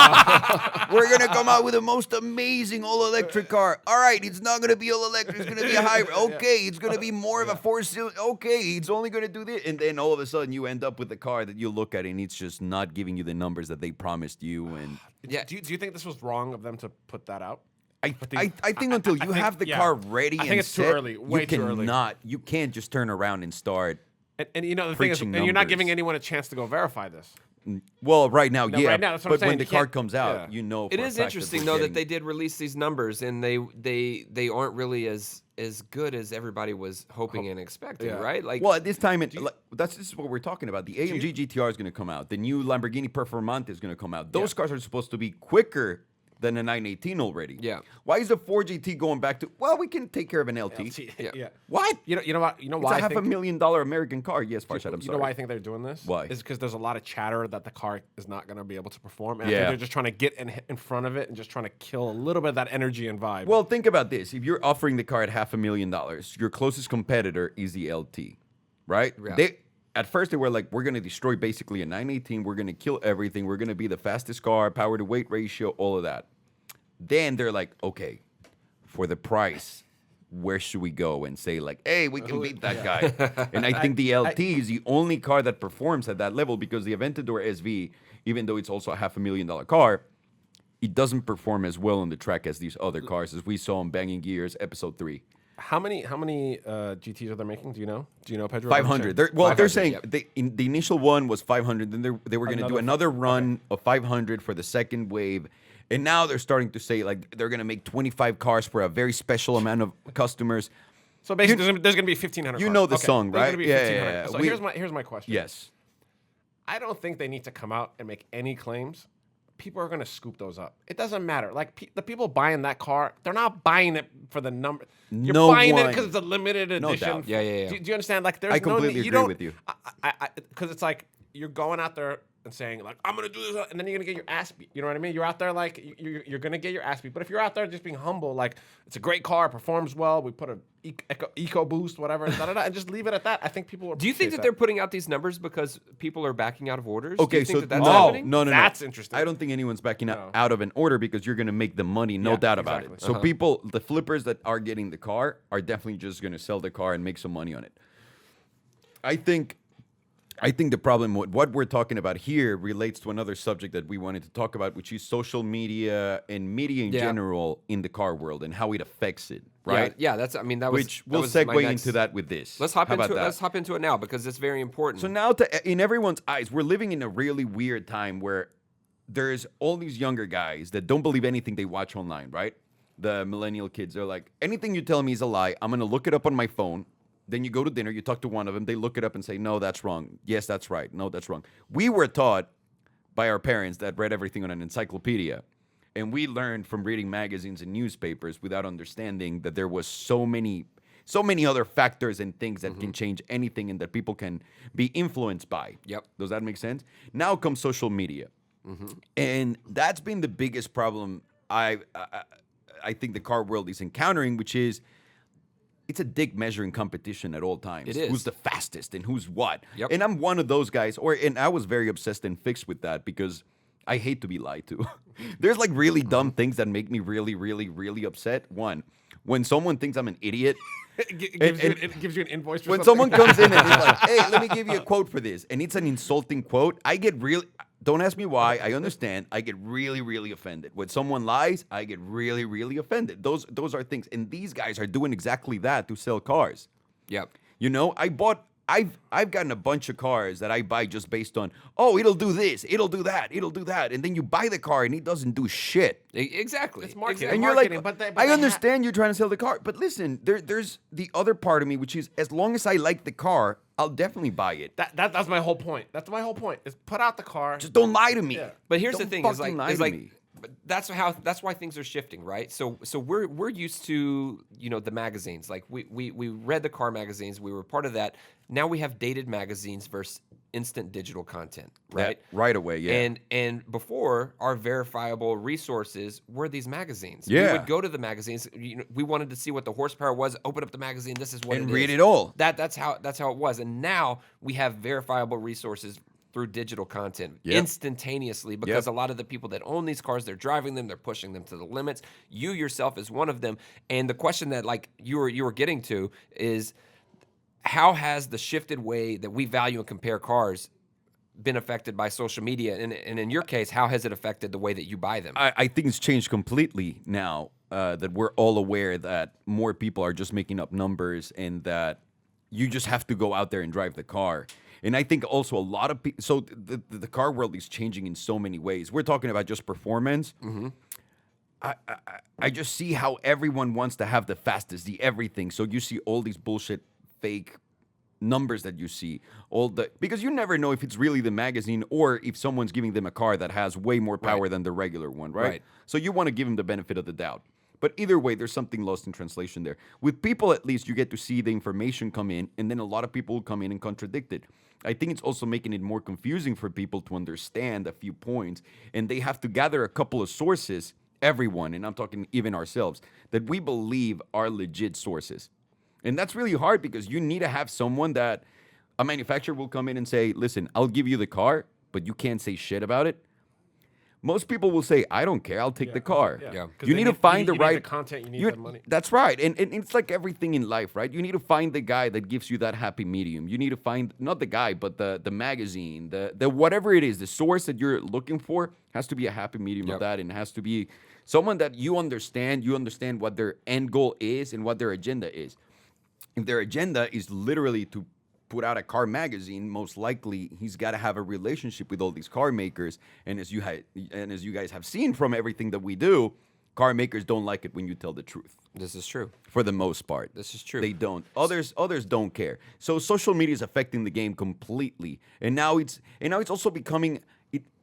we're going to come out with the most amazing all-electric car. All right, it's not going to be all-electric. It's going to be a hybrid. Okay, it's going to be more of a four-cylinder. Okay, it's only going to do this. And then all of a sudden you end up with a car that you look at and it's just not giving you the numbers that they promised you. And Yeah. Do you think this was wrong of them to put that out? I think until you have the car ready I think and it's too set, early, way you too early. You can't just turn around and start. And you know the thing is, Preaching and you're not numbers. giving anyone a chance to go verify this. Well, right now, No, yeah. right now, that's what I'm but when saying. the You car can't- comes out, yeah. you know. It for a is fact interesting we're though that getting- they did release these numbers, and they aren't really as good as everybody was hoping and expecting, Yeah. right? Like, Well, at this time, this is what we're talking about. The AMG GTR is going to come out. The new Lamborghini Performante is going to come out. Those cars are supposed to be quicker than a 918 already. Yeah. Why is the 4GT going back to? Well, we can take care of an LT. Yeah. What? You know what? You know It's why? a I half think, $1 million American car. Yes, Farshad. I'm you sorry. know why I think they're doing this? Why? Is because there's a lot of chatter that the car is not going to be able to perform. And I Yeah. think they're just trying to get in front of it and just trying to kill a little bit of that energy and vibe. Well, think about this. If you're offering the car at $500,000, your closest competitor is the LT, right? Yeah. At first, they were like, we're going to destroy basically a 918. We're going to kill everything. We're going to be the fastest car, power to weight ratio, all of that. Then they're like, okay, for the price, where should we go and say like, hey, we can beat that guy? And I think the LT is the only car that performs at that level because the Aventador SV, even though it's also a $500,000 car, it doesn't perform as well on the track as these other cars, as we saw in Banging Gears Episode 3. how many GTs are they making? Do you know? Do you know, Pedro? 500. They're 500, saying yep. the initial one was 500. Then they were going to do another run of 500 for the second wave. And now they're starting to say like they're going to make 25 cars for a very special amount of customers. So basically, there's going to be 1,500. You cars. know the Okay, song, there's right? gonna be Yeah. 1,500. So here's my question. Yes. I don't think they need to come out and make any claims. People are going to scoop those up. It doesn't matter. Like the people buying that car, they're not buying it for the number. You're No buying it one- because it's a limited No edition. doubt. Yeah. Do you understand? Like there's I completely no need. agree don't, with you. Because it's like you're going out there and saying like I'm gonna do this, and then you're gonna get your ass beat. You know what I mean? You're out there like you're gonna get your ass beat. But if you're out there just being humble, like it's a great car, performs well, we put a eco boost, whatever, and just leave it at that. I think people. Do you think that they're putting out these numbers because people are backing out of orders? Do Okay, you think so that's no, happening? no. That's interesting. I don't think anyone's backing No. out of an order because you're going to make the money, no Yeah, doubt about exactly. it. So people, the flippers that are getting the car are definitely just going to sell the car and make some money on it. I think I think the problem with what we're talking about here relates to another subject that we wanted to talk about, which is social media and media in general in the car world and how it affects it, right? Yeah, that's. I mean, that was. Which we'll that was my segue next- into that with this. Let's hop How into about it. that? Let's hop into it now because it's very important. So now, in everyone's eyes, we're living in a really weird time where there's all these younger guys that don't believe anything they watch online, right? The millennial kids are like, anything you tell me is a lie. I'm going to look it up on my phone. Then you go to dinner, you talk to one of them, they look it up and say, no, that's wrong. Yes, that's right. No, that's wrong. We were taught by our parents that read everything on an encyclopedia. And we learned from reading magazines and newspapers without understanding that there was so many other factors and things that can change anything and that people can be influenced by. Yep. Does that make sense? Now comes social media. And that's been the biggest problem I think the car world is encountering, which is it's a dick measuring competition at all times. It is. Who's the fastest and who's what. Yep. And I'm one of those guys, and I was very obsessed and fixed with that because I hate to be lied to. There's like really dumb things that make me really, really, really upset. One, when someone thinks I'm an idiot. It gives you an invoice for When something. someone comes in and is like, hey, let me give you a quote for this, and it's an insulting quote, I get really, don't ask me why, I understand, I get really, really offended. When someone lies, I get really, really offended. Those are things, and these guys are doing exactly that to sell cars. Yep. You know, I've gotten a bunch of cars that I buy just based on, oh, it'll do this, it'll do that, and then you buy the car and it doesn't do shit. Exactly. It's marketing. And Marketing, you're like, but I understand you're trying to sell the car, but listen, there's the other part of me, which is as long as I like the car, I'll definitely buy it. That's my whole point. That's my whole point. Is put out the car. Just don't lie to me. Yeah. But here's the Don't thing: is fucking like, lie is to like, me. but that's why things are shifting, right? So we're used to the magazines. Like we read the car magazines. We were part of that. Now we have dated magazines versus instant digital content, right? Right away, yeah. And before, our verifiable resources were these magazines. Yeah. We would go to the magazines. We wanted to see what the horsepower was. Open up the magazine. This is what And it read is. it all. That's how it was. And now we have verifiable resources through digital content Yep. instantaneously because a lot of the people that own these cars, they're driving them, they're pushing them to the limits. You yourself is one of them. And the question that like you were getting to is, how has the shifted way that we value and compare cars been affected by social media? And in your case, how has it affected the way that you buy them? I think it's changed completely now that we're all aware that more people are just making up numbers and that you just have to go out there and drive the car. And I think also a lot of people, so the car world is changing in so many ways. We're talking about just performance. I just see how everyone wants to have the fastest, the everything. So you see all these bullshit fake numbers that you see, because you never know if it's really the magazine or if someone's giving them a car that has way more power than the regular one, right? So you want to give them the benefit of the doubt. But either way, there's something lost in translation there. With people, at least, you get to see the information come in, and then a lot of people will come in and contradict it. I think it's also making it more confusing for people to understand a few points, and they have to gather a couple of sources, everyone, and I'm talking even ourselves, that we believe are legit sources. And that's really hard because you need to have someone that a manufacturer will come in and say, listen, I'll give you the car, but you can't say shit about it. Most people will say, I don't care, I'll take the car. Yeah. You need to find the you right need the content, you need the money. That's right. And it's like everything in life, right? You need to find the guy that gives you that happy medium. You need to find, not the guy, but the magazine, the whatever it is, the source that you're looking for has to be a happy medium of that, and it has to be someone that you understand what their end goal is and what their agenda is. If their agenda is literally to put out a car magazine, most likely he's got to have a relationship with all these car makers. And as you guys have seen from everything that we do, car makers don't like it when you tell the truth. This is true. For the most part. This is true. They don't. Others don't care. So social media is affecting the game completely. And now it's also becoming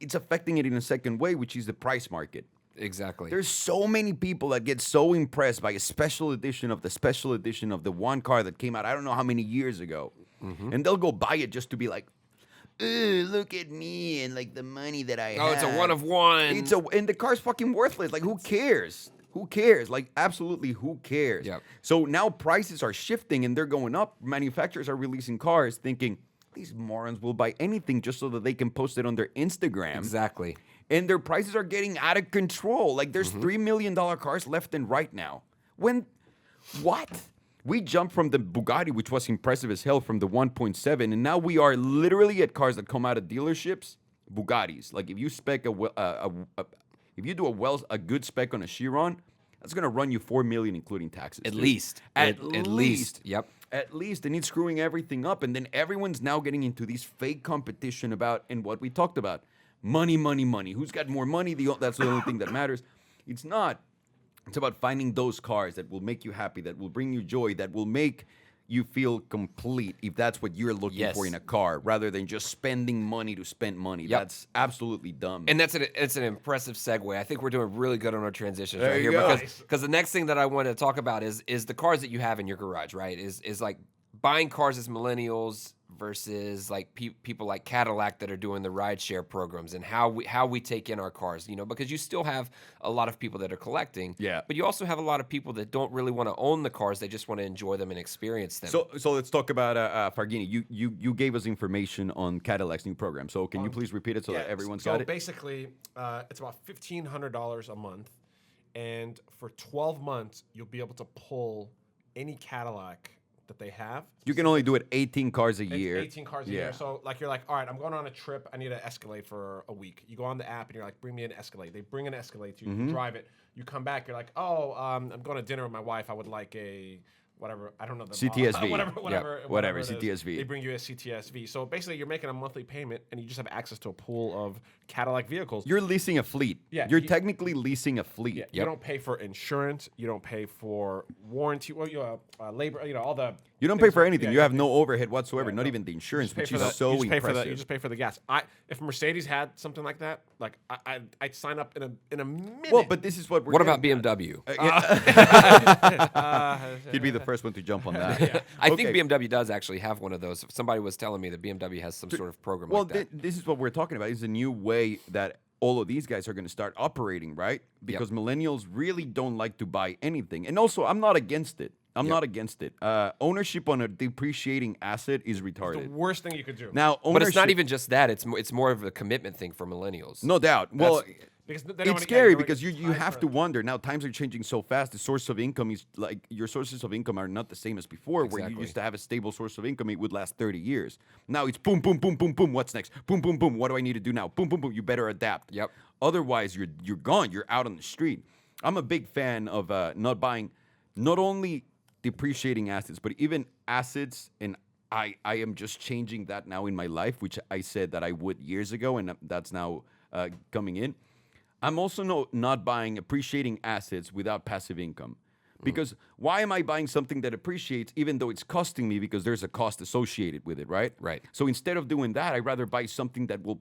it's affecting it in a second way, which is the price market. Exactly. There's so many people that get so impressed by a special edition of the one car that came out I don't know how many years ago. And they'll go buy it just to be like, look at me and like the money that I have. Oh, it's a one of one. And the car's fucking worthless. Like, who cares? Who cares? Like, absolutely, who cares? Yep. So now prices are shifting and they're going up. Manufacturers are releasing cars thinking these morons will buy anything just so that they can post it on their Instagram. Exactly. And their prices are getting out of control. Like, there's $3 million cars left and right now. What? We jumped from the Bugatti, which was impressive as hell, from the 1.7, and now we are literally at cars that come out of dealerships, Bugattis. Like if you spec if you do a good spec on a Chiron, that's gonna run you $4 million, including taxes. At least. At least. Yep. At least, and it's screwing everything up. And then everyone's now getting into these fake competition about, and what we talked about, money, money, money. Who's got more money? That's the only thing that matters. It's not. It's about finding those cars that will make you happy, that will bring you joy, that will make you feel complete if that's what you're looking for in a car, rather than just spending money to spend money. Yep. That's absolutely dumb. And it's an impressive segue. I think we're doing really good on our transitions There right you here go. because the next thing that I want to talk about is the cars that you have in your garage, right? Is like buying cars as millennials versus like people like Cadillac that are doing the rideshare programs, and how we take in our cars, because you still have a lot of people that are collecting, but you also have a lot of people that don't really want to own the cars; they just want to enjoy them and experience them. So let's talk about Farghini. You gave us information on Cadillac's new program. So can you please repeat it so that everyone's got it? So basically, it's about $1,500 a month, and for 12 months, you'll be able to pull any Cadillac that they have. You can only do it 18 cars a year. 18 cars a year. So like you're like, all right, I'm going on a trip. I need an Escalade for a week. You go on the app and you're like, bring me an Escalade. They bring an Escalade to you. You drive it. You come back. You're like, oh, I'm going to dinner with my wife. I would like a whatever. I don't know the CTSV. whatever it is. CTSV. They bring you a CTSV. So basically, you're making a monthly payment and you just have access to a pool of Cadillac vehicles. You're leasing a fleet. Yeah, You're technically leasing a fleet. Yeah, you don't pay for insurance. You don't pay for warranty. Well, labor. All the. You don't pay for anything. You have no overhead whatsoever. Not even the insurance, which is so impressive. You just pay for the gas. If Mercedes had something like that, like I'd sign up in a minute. Well, but this is what we're. What about BMW? He'd be the first one to jump on that. I think BMW does actually have one of those. Somebody was telling me that BMW has some sort of program like that. This is what we're talking about. It's a new way that all of these guys are going to start operating, right? Because millennials really don't like to buy anything. And also, I'm not against it. I'm not against it. Ownership on a depreciating asset is retarded. The worst thing you could do. Now, But it's not even just that. It's more of a commitment thing for millennials. No doubt. Well, because they don't it's wanna- scary yeah, because you have to wonder. Now, times are changing so fast. The source of income is like your sources of income are not the same as before, where you Exactly. used to have a stable source of income. It would last 30 years. Now it's boom, boom, boom, boom, boom. What's next? Boom, boom, boom. What do I need to do now? Boom, boom, boom. You better adapt. Yep. Otherwise, you're gone. You're out on the street. I'm a big fan of not buying, not only depreciating assets, but even assets. And I am just changing that now in my life, which I said that I would years ago, and that's now coming in. I'm also not buying appreciating assets without passive income. Because why am I buying something that appreciates even though it's costing me, because there's a cost associated with it, right? Right. So instead of doing that, I'd rather buy something that will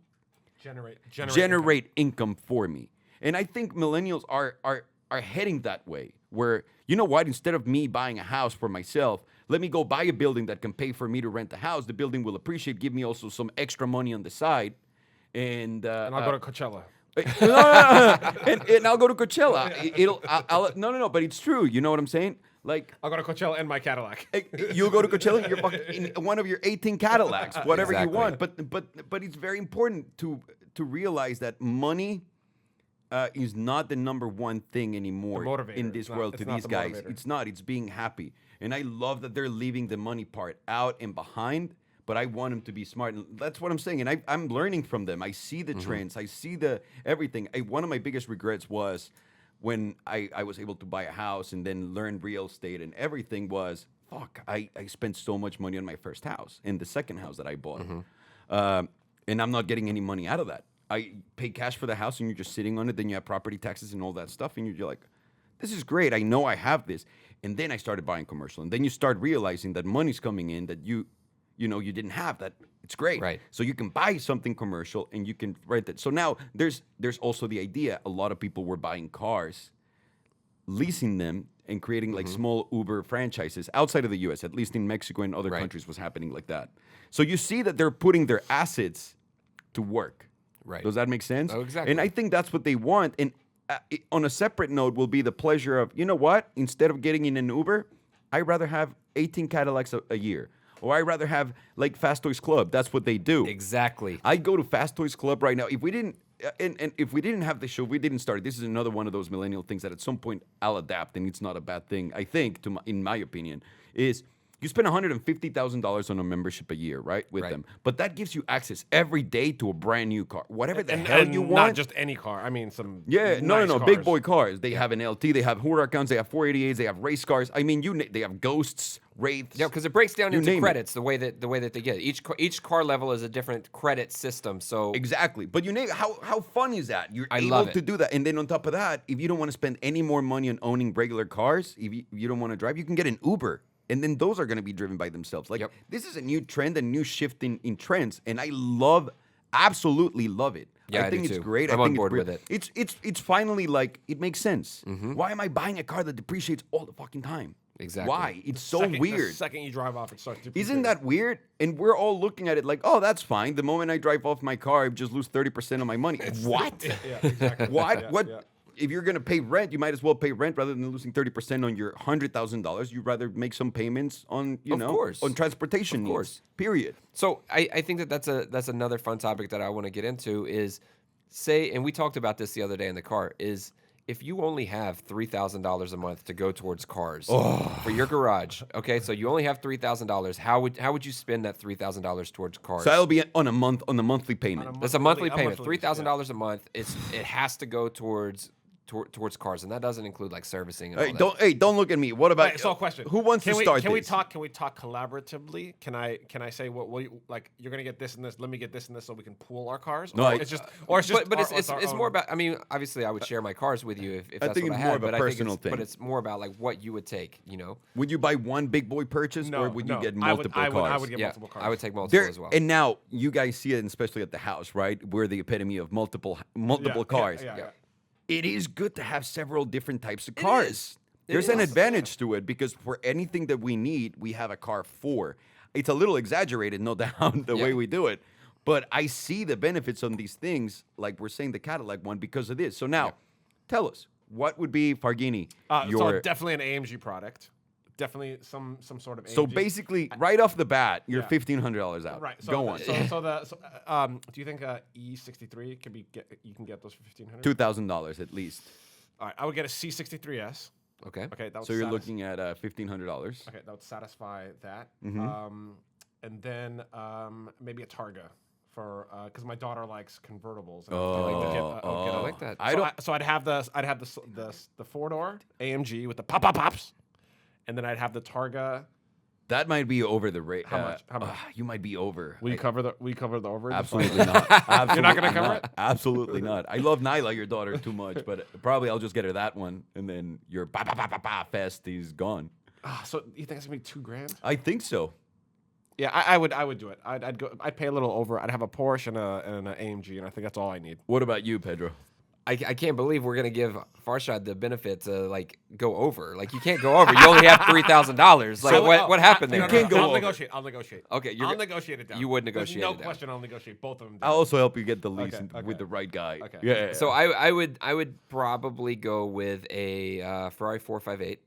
generate income for me. And I think millennials are heading that way, where, you know what, instead of me buying a house for myself, let me go buy a building that can pay for me to rent the house. The building will appreciate, give me also some extra money on the side. And And I'll go to Coachella. and I'll go to Coachella. No, but it's true. You know what I'm saying? Like, I'll go to Coachella in my Cadillac. you'll go to Coachella in one of your 18 Cadillacs, whatever you Exactly. want. But it's very important to realize that money is not the number one thing anymore The motivator. in this It's not- world it's to not these the guys. motivator. It's not. It's being happy. And I love that they're leaving the money part out and behind. But I want them to be smart. And that's what I'm saying. And I'm learning from them. I see the trends. I see the everything. One of my biggest regrets was when I was able to buy a house and then learn real estate and everything was, fuck, I spent so much money on my first house and the second house that I bought. And I'm not getting any money out of that. I pay cash for the house and you're just sitting on it. Then you have property taxes and all that stuff. And you're like, this is great. I know I have this. And then I started buying commercial. And then you start realizing that money's coming in that you didn't have that. It's great. Right. So you can buy something commercial and you can rent it. So now there's also the idea. A lot of people were buying cars, leasing them, and creating like small Uber franchises outside of the U.S. At least in Mexico and other countries was happening like that. So you see that they're putting their assets to work. Right. Does that make sense? Oh, exactly. And I think that's what they want. And on a separate note will be the pleasure of, you know what? Instead of getting in an Uber, I'd rather have 18 Cadillacs a year. Or I'd rather have like Fast Toys Club. That's what they do. Exactly. I go to Fast Toys Club right now. If we didn't and if we didn't have the show, we didn't start. This is another one of those millennial things that at some point I'll adapt, and it's not a bad thing. I think, in my opinion, is you spend $150,000 on a membership a year, right, with them. But that gives you access every day to a brand new car, whatever the hell you want. Not just any car. I mean, some no, nice big cars. boy cars. They have an LT, they have Huracans, they have 488s, they have race cars. I mean, they have Ghosts, Wraiths. Yeah, because it breaks down You into name credits the way that they get it. Each car level is a different credit system. So Exactly. But you name how fun is that? You're I able love to it. do that. And then on top of that, if you don't want to spend any more money on owning regular cars, if you don't want to drive, you can get an Uber. And then those are going to be driven by themselves. Like, this is a new trend, a new shift in trends. And I absolutely love it. Yeah, I think do it's too. great. I'm I on think board it's with it. It's finally like, it makes sense. Why am I buying a car that depreciates all the fucking time? Exactly. Why? It's so The weird. second you drive off, it starts to. Isn't that weird? And we're all looking at it like, oh, that's fine. The moment I drive off my car, I just lose 30% of my money. What? Yeah, exactly. What? Yeah, What? yeah. If you're gonna pay rent, you might as well pay rent rather than losing 30% on your $100,000. You'd rather make some payments on, course. on transportation Of course. needs. Period. So I think that's another fun topic that I want to get into is say, and we talked about this the other day in the car, is if you only have $3,000 a month to go towards cars for your garage, okay, so you only have $3,000, how would you spend that $3,000 towards cars? So that'll be on a monthly payment. That's a monthly payment, monthly lease, $3,000 a month. It has to go towards cars, and that doesn't include like servicing and all that. Don't look at me. What about? Right, so a question. Who wants to start Can we this? talk? Can we talk collaboratively? Can I say what will you like? You're gonna get this and this. Let me get this and this, so we can pool our cars. No, it's just. But it's our more own- about. I mean, obviously, I would share my cars with you if that's think what I it's had. more of a but I think personal thing. But it's more about like what you would take. Would you buy one big boy purchase, or would you get multiple cars? I would get Yeah, multiple cars. I would take multiple as well. And now you guys see it, and especially at the house, right? We're the epitome of multiple cars. Yeah. It is good to have several different types of cars. It There's an is. advantage to it because for anything that we need, we have a car for. It's a little exaggerated, no doubt, the way we do it. But I see the benefits on these things, like we're saying the Cadillac one, because of this. So now, tell us, what would be, Farghini, So definitely an AMG product. Definitely some sort of AMG. So basically, right off the bat, you're Yeah. $1,500 out. Right. So, Go on. do you think E63 can you can get those for $1,500? $2,000 at least. All right, I would get a C63S. Okay. Okay, that would So you're looking at $1,500. Okay, that would satisfy that. Mm-hmm. And then maybe a Targa for because my daughter likes convertibles. And I like that. I'd have the 4-door AMG with the pops, and then I'd have the Targa. That might be over the rate. How much? How much? You might be over. Will you cover the overage? Absolutely not. Absolutely You're not gonna cover it? Absolutely not. I love Nyla, your daughter, too much, but probably I'll just get her that one, and then your fest is gone. So you think it's gonna be $2,000? I think so. Yeah, I would do it. I'd pay a little over. I'd have a Porsche and an AMG, and I think that's all I need. What about you, Pedro? I can't believe we're gonna give Farshad the benefit to like go over. Like you can't go over. You only have $3,000. Like what happened there? You can't go I'll over. negotiate. I'll negotiate. Okay, I'll negotiate it down. You would There's negotiate no it down. question. I'll negotiate both of them. I'll also help you get the lease Okay. with the right guy. Okay. Yeah. So I would probably go with a Ferrari 458.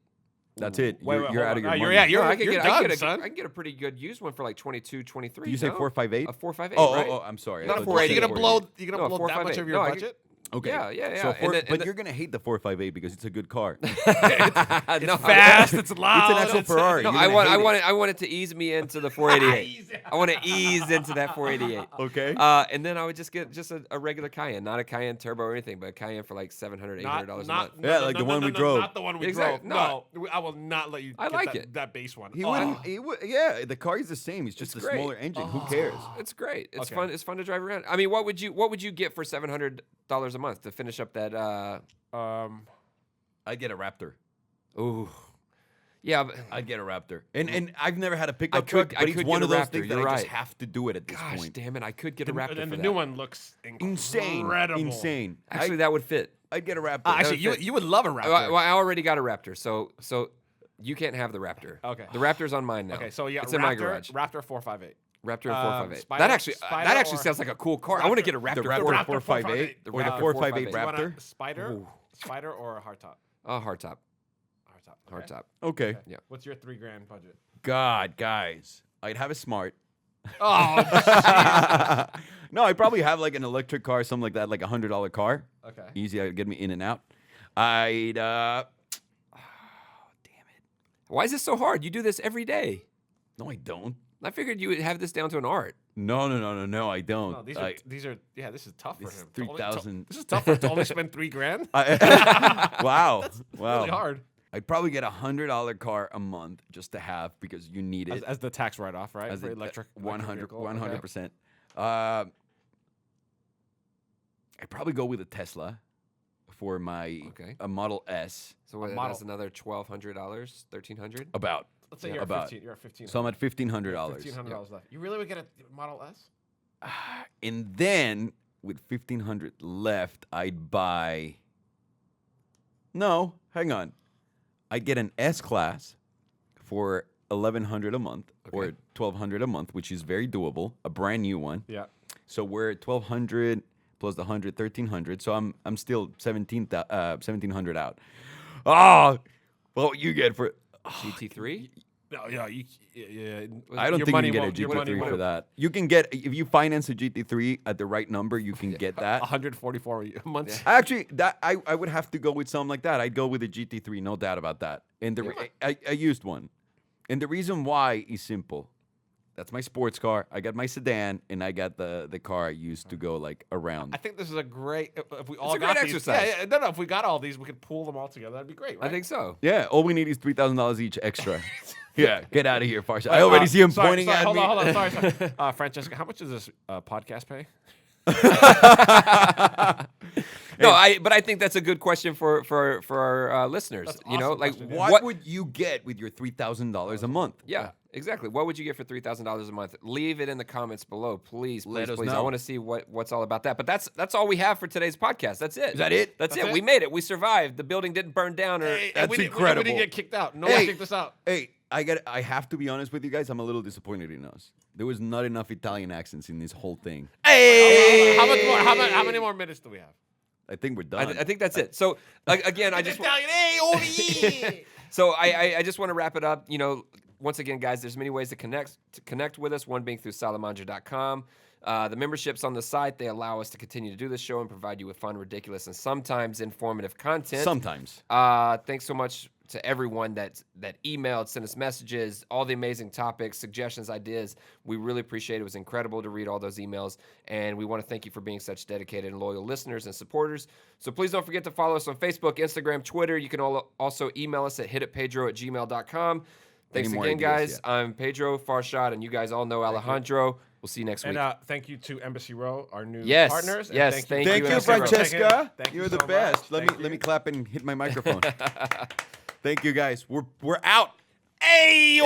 That's it. Wait, You're out of your money. I can done, get son. I can get a pretty good used one for like 22, 23. Did you say 458? A 458. Oh, right? oh, I'm sorry. Not I a thought you said 488. You're gonna blow. You're gonna No, blow that much 458. of your No, I budget. Okay. Yeah. So And then- you're gonna hate the 458 because it's a good car. No, Fast. It's loud. It's an actual Ferrari. No, You're I gonna want hate it. I want it to ease me into the 488. I want to ease into that 488. Okay. And then I would just get a regular Cayenne, not a Cayenne Turbo or anything, but a Cayenne for like $700, $800 a month. Yeah, like the one we drove. Not the one we Exactly. drove. No, I will not let you. I get like that, it. That base one. He Oh. wouldn't. He would. Yeah, the car is the same. It's just It's a great. smaller engine. Who cares? It's great. It's Okay. fun. It's fun to drive around. I mean, what would you get for $700 a month to finish up that? I'd get a Raptor. Ooh, yeah. But, I'd get a Raptor. And I've never had a pickup I truck, could but it's get one a of those Raptor, things that you're I just right. have to do it at this gosh, point. damn it! I could get a Raptor and for the that. new one looks Insane. incredible. Insane. Actually, that would fit. I'd get a Raptor. Actually, That would fit. you would love a Raptor. Well, I already got a Raptor, so you can't have the Raptor. Okay. The Raptor's on mine now. Okay, so yeah, it's Raptor, in my garage. Raptor 458. Raptor 458. Spider- that actually Spider or- sounds like a cool car. I want to get a the Raptor. Raptor 458. 458 The or the Raptor 458 458. Do you want Raptor. a Spider or a hardtop? Hardtop. Okay. Hardtop. Okay. Yeah. What's your $3,000 budget? God, guys, I'd have a Smart. Oh, No, I probably have like an electric car, something like that, like $100 car. okay. Easy, I'd get me in and out. I'd damn it. Why is this so hard? You do this every day. No, I don't. I figured you would have this down to an art. No, I don't. No, these are yeah. This is tough for This is him. 3,000. This is tough for him to only spend $3,000. Wow. Wow. Really hard. I'd probably get $100 car a month just to have because you need it. As the tax write-off, right? As For a- electric 100%. I'd probably go with a Tesla for my a Model S. So what, model. that's another $1,200, $1,300. About. Let's say Yeah, you're about. at 15. You're at 15. So I'm at $1,500. $1,500 left. You really would get a Model S? And then with $1,500 left, I'd buy. No, hang on. I'd get an S class for $1,100 a month or $1,200 a month, which is very doable. A brand new one. Yeah. So we're at $1,200 plus the $100, $1,300. So I'm still $1,700 out. Oh, what would you get for? GT3? No, yeah. I don't your think you money can won't- get a your money GT3 for won't- that. You can get if you finance a GT3 at the right number, you can get that. 144 months. Actually, that I would have to go with something like that. I'd go with a GT3, no doubt about that. And I used one, and the reason why is simple. That's my sports car. I got my sedan, and I got the car I used to go like around. I think this is a great. If we all a got great these, exercise. Yeah, no. If we got all these, we could pool them all together. That'd be great, right? I think so. Yeah, all we need is $3,000 each extra. Yeah, get out of here, Farshad. I already see him pointing at hold me. on. Sorry. Francesca, how much does this podcast pay? No, but I think that's a good question for our listeners. That's You know, awesome like question, yeah. What would you get with your $3,000 a month? Yeah, exactly. What would you get for $3,000 a month? Leave it in the comments below, please. Let us I know. want to see what's all about that. But that's all we have for today's podcast. That's it. Is that it? That's That's it. it? We made it. We survived. The building didn't burn down. Or Hey, That's we didn't incredible. get kicked out. No Hey. one kicked us out. Hey, I have to be honest with you guys. I'm a little disappointed in us. There was not enough Italian accents in this whole thing. hey, How much more? How many more minutes do we have? I think we're done. I think that's it. So again, I just Italian. Hey, over here. So I just want to wrap it up. You know, once again, guys, there's many ways to connect with us. One being through Salomondrin.com. The memberships on the site, they allow us to continue to do this show and provide you with fun, ridiculous, and sometimes informative content. Sometimes. Thanks so much to everyone that emailed, sent us messages, all the amazing topics, suggestions, ideas. We really appreciate it. It was incredible to read all those emails, and we want to thank you for being such dedicated and loyal listeners and supporters. So please don't forget to follow us on Facebook, Instagram, Twitter. You can also email us at hititpedro@gmail.com. Thanks Any more again, ideas, guys. I'm Pedro, Farshad, and you guys all know Alejandro. We'll see you next week. And thank you to Embassy Row, our new Yes, partners. And yes, thank you, Thank you, Embassy Row. Francesca. Thank you You're the so best. much. Let me clap and hit my microphone. Thank you, guys. We're out. Hey,